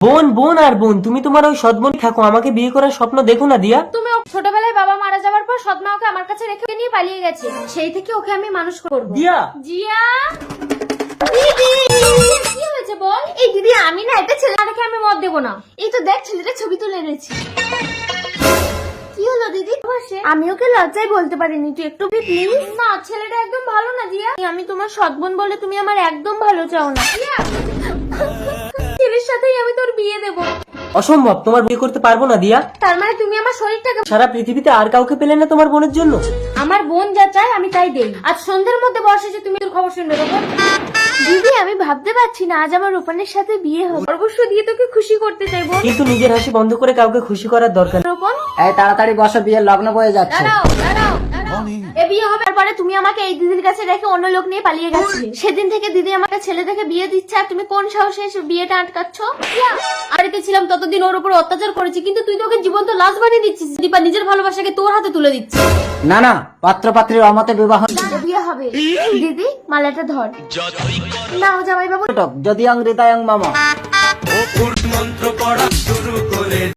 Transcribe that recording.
বোন বোন আর বোন, তুমি তোমার ওই সৎ থাকো, আমাকে বিয়ে করার স্বপ্ন দেখো না দিয়া। তুমি ছোটবেলায় বাবা মারা যাওয়ার পর সৎমা ওকে আমার কাছে রেখে নিয়ে পালিয়ে গেছে, সেই থেকে ওকে আমি মানুষ করবো। দিয়া জিয়া দিদি, কি হয়েছে বল? এই দিদি, আমি না এটা ছেলে রেখে আমি মত দেবো না। এই তো দেখ, ছেলেটা ছবি তুলে এনেছি। কি হলো দিদি? আমি ওকে লজ্জায় বলতে পারিনি, তুই একটু প্লিজ। না, ছেলেটা একদম ভালো না জিয়া। আমি তোমার সৎ বোন বলে তুমি আমার একদম ভালো চাও না। ছেলের সাথেই আমি তোর বিয়ে দেবো। অসম্ভব, তোমার বিয়ে করতে পারবো না দিয়া। তার মানে তুমি আমার শরীরটাকে সারা পৃথিবীতে আর কাউকে পেলে না তোমার বোনের জন্য? আমার বোন যা চায় আমি তাই দেই। আজ সন্ধ্যের মধ্যে বর্ষা এসে তুমি তোর খবর শুনবে রূপন। দিদি, আমি ভাবতে পারছি না আজ আমার রূপনের সাথে বিয়ে হবে। অবশ্য দিয়ে তোকে খুশি করতে চাইবো, কিন্তু নিজের হাসি বন্ধ করে কাউকে খুশি করার দরকার নেই। রূপন এই তাড়াতাড়ি বসো, বিয়ের লগ্ন বয়ে যাচ্ছে। দাঁড়াও দাঁড়াও দাঁড়াও। এ বিয়ে হবে পরে তুমি আমাকে এই দিদির কাছে রেখে অন্য লোক নিয়ে পালিয়ে গেছিলে। সেদিন থেকে দিদি আমাকে ছেলে দেখে বিয়ে দিচ্ছে, আর তুমি কোন সাহসে এসে বিয়েটা আটকাচ্ছ? বাড়িতে ছিলাম ততদিন ওর উপর অত্যাচার করেছি, কিন্তু তুই তো ওকে জীবন্ত লাশ বানিয়ে দিচ্ছিস। দীপা নিজের ভালোবাসাকে তোর হাতে তুলে দিচ্ছে। না না, পাত্র পাত্রীর অমতে বিবাহ বিয়ে হবে। দিদি, মালাটা ধর। নাও জামাই বাবু। যদি অং হৃদয়ং মামা। মন্ত্র পড়া